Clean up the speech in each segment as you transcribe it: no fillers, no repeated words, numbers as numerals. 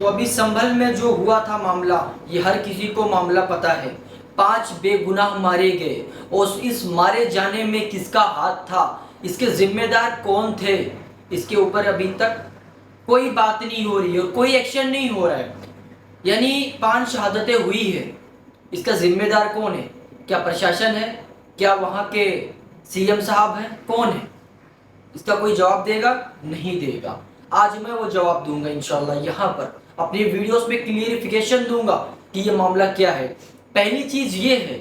تو ابھی سنبھل میں جو ہوا تھا معاملہ، یہ ہر کسی کو معاملہ پتا ہے۔ 5 بے گناہ مارے گئے اور اس مارے جانے میں کس کا ہاتھ تھا، اس کے ذمہ دار کون تھے، اس کے اوپر ابھی تک کوئی بات نہیں ہو رہی ہے اور کوئی ایکشن نہیں ہو رہا ہے۔ یعنی 5 شہادتیں ہوئی ہے، اس کا ذمہ دار کون ہے؟ کیا پرشاسن ہے؟ کیا وہاں کے سی ایم صاحب ہیں؟ کون ہے؟ اس کا کوئی جواب دے گا؟ نہیں دے گا۔ آج میں وہ جواب دوں گا انشاءاللہ، یہاں پر اپنی ویڈیوز میں کلیئریفیکیشن دوں گا کہ یہ معاملہ کیا ہے۔ پہلی چیز یہ ہے،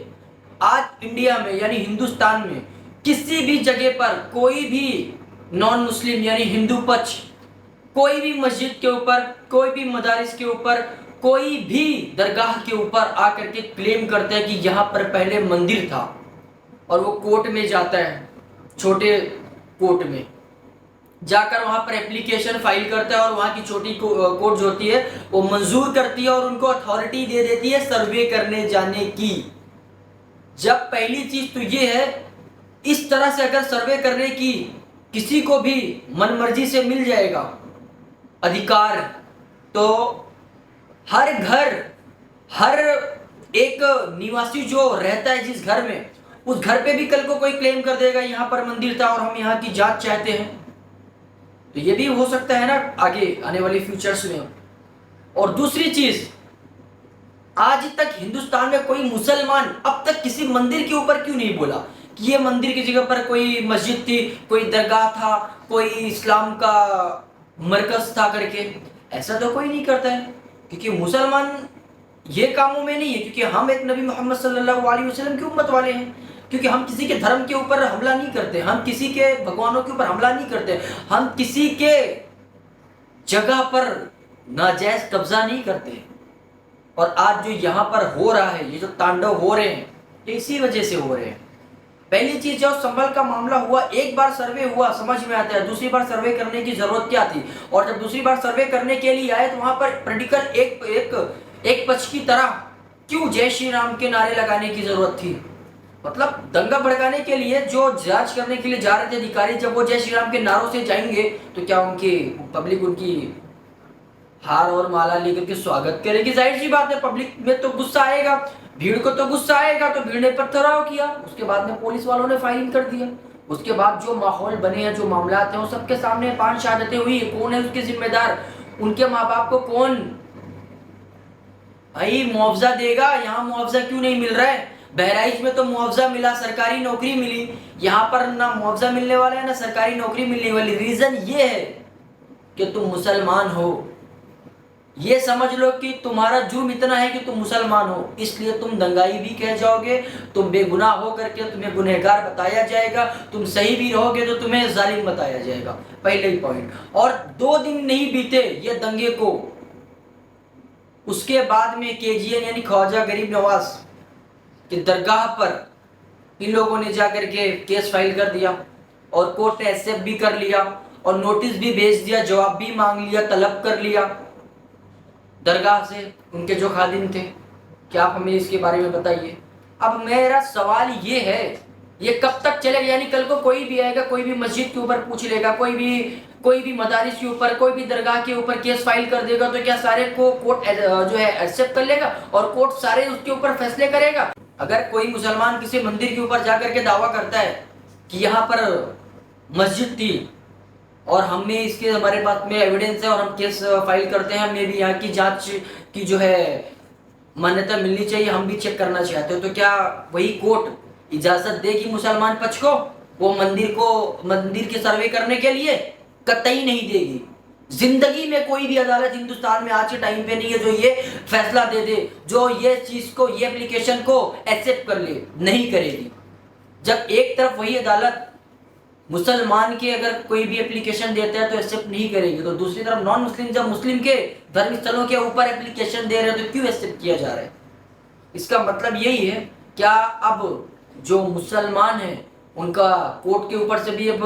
آج انڈیا میں یعنی ہندوستان میں کسی بھی جگہ پر کوئی بھی نان مسلم یعنی ہندو پچ کوئی بھی مسجد کے اوپر، کوئی بھی مدارس کے اوپر، کوئی بھی درگاہ کے اوپر آ کر کے کلیم کرتا ہے کہ یہاں پر پہلے مندر تھا، اور وہ کورٹ میں جاتا ہے، چھوٹے کورٹ میں جا کر وہاں پر اپلیکیشن فائل کرتا ہے، اور وہاں کی چھوٹی کورٹ جو ہوتی ہے وہ منظور کرتی ہے اور ان کو اتھارٹی دے دیتی ہے سروے کرنے جانے کی۔ جب پہلی چیز تو یہ ہے، اس طرح سے اگر سروے کرنے کی کسی کو بھی من مرضی سے مل جائے گا ادھیکار، تو ہر گھر، ہر ایک نواسی جو رہتا ہے جس گھر میں، اس گھر پہ بھی کل کو کوئی کلیم کر دے گا یہاں پر مندر تھا اور ہم یہاں کی جانچ چاہتے ہیں، تو یہ بھی ہو سکتا ہے نا آگے آنے والی فیوچرز میں۔ اور دوسری چیز، آج تک ہندوستان میں کوئی مسلمان اب تک کسی مندر کے اوپر کیوں نہیں بولا کہ یہ مندر کی جگہ پر کوئی مسجد تھی، کوئی درگاہ تھا، کوئی اسلام کا مرکز تھا کر کے؟ ایسا تو کوئی نہیں کرتا ہے، کیونکہ مسلمان یہ کاموں میں نہیں ہے، کیونکہ ہم ایک نبی محمد صلی اللہ علیہ وسلم کی امت والے ہیں، کیونکہ ہم کسی کے دھرم کے اوپر حملہ نہیں کرتے، ہم کسی کے بھگوانوں کے اوپر حملہ نہیں کرتے، ہم کسی کے جگہ پر ناجائز قبضہ نہیں کرتے۔ اور آج جو یہاں پر ہو رہا ہے، یہ جو تانڈو ہو رہے ہیں، یہ اسی وجہ سے ہو رہے ہیں۔ پہلی چیز، جب سنبھل کا معاملہ ہوا، ایک بار سروے ہوا سمجھ میں آتا ہے، دوسری بار سروے کرنے کی ضرورت کیا تھی؟ اور جب دوسری بار سروے کرنے کے لیے آئے تو وہاں پر پریکٹیکل ایک پچ کی طرح کیوں جے شری رام کے نعرے لگانے کی ضرورت تھی؟ مطلب دنگا بھڑکانے کے لیے جو جانچ کرنے کے لیے جا رہے تھے ادھیکاری، جب وہ جے شری رام کے نعروں سے جائیں گے تو کیا ان کی پبلک ان کی ہار اور مالا لے کر کے سواگت کرے گی؟ ظاہر سی بات ہے، پبلک میں تو غصہ آئے گا، بھیڑ کو تو غصہ آئے گا، تو بھیڑ نے پتھراؤ کیا، اس کے بعد میں پولیس والوں نے فائرنگ کر دیا۔ اس کے بعد جو ماحول بنے ہیں، جو معاملات ہیں، وہ سب کے سامنے 5 شہادتیں ہوئی، کون ہے اس کے ذمہ دار؟ ان کے ماں باپ کو کون بھائی معاوضہ دے گا؟ یہاں معاوضہ کیوں نہیں مل رہا ہے؟ بہرائچ میں تو معاوضہ ملا، سرکاری نوکری ملی، یہاں پر نہ معاوضہ ملنے والا ہے نہ سرکاری نوکری ملنے والی۔ ریزن یہ ہے کہ تم مسلمان ہو، یہ سمجھ لو کہ تمہارا جرم اتنا ہے کہ تم مسلمان ہو، اس لیے تم دنگائی بھی کہہ جاؤ گے، تم بے گناہ ہو کر کے تمہیں گنہگار بتایا جائے گا، تم صحیح بھی رہو گے تو تمہیں ظالم بتایا جائے گا۔ پہلے ہی پوائنٹ۔ اور 2 دن نہیں بیتے یہ دنگے کو، اس کے بعد میں کے جی این یعنی خواجہ غریب نواز کی درگاہ پر ان لوگوں نے جا کر کے کیس فائل کر دیا، اور کورٹ نے ایکسپٹ بھی کر لیا، اور نوٹس بھی بھیج دیا، جواب بھی مانگ لیا، طلب کر لیا درگاہ سے ان کے جو خادم تھے۔ کیا آپ ہمیں اس کے بارے میں بتائیے۔ اب میرا سوال یہ ہے، یہ کب تک چلے گا؟ یعنی کل کو کوئی بھی آئے گا، کوئی بھی مسجد کے اوپر پوچھ لے گا، کوئی بھی مدارس کے اوپر، کوئی بھی درگاہ کے اوپر کیس فائل کر دے گا، تو کیا سارے کو کورٹ جو ہے ایکسپٹ کر لے گا اور کورٹ سارے اس کے اوپر فیصلے کرے گا؟ اگر کوئی مسلمان کسی مندر کے اوپر جا کر کے دعویٰ کرتا ہے کہ یہاں پر مسجد تھی اور ہمیں اس کے ہمارے پاس میں ایویڈنس ہے اور ہم کیس فائل کرتے ہیں، ہمیں بھی یہاں کی جانچ کی جو ہے مانیتا ملنی چاہیے، ہم بھی چیک کرنا چاہتے ہیں، تو کیا وہی کورٹ اجازت دے گی مسلمان پچ کو وہ مندر کے سروے کرنے کے لیے؟ قطعی نہیں دے گی۔ زندگی میں کوئی بھی عدالت ہندوستان میں آج کے ٹائم پہ نہیں ہے جو یہ فیصلہ دے دے، جو یہ چیز کو، یہ اپلیکیشن کو ایکسپٹ کر لے، نہیں کرے گی۔ جب ایک طرف وہی عدالت مسلمان کے اگر کوئی بھی اپلیکیشن دیتا ہے تو ایکسپٹ نہیں کرے گی، تو دوسری طرف نان مسلم جب مسلم کے دھرم استھلوں کے اوپر اپلیکیشن دے رہے ہیں تو کیوں ایکسپٹ کیا جا رہا ہے؟ اس کا مطلب یہی ہے، کیا اب جو مسلمان ہیں ان کا کورٹ کے اوپر سے بھی اب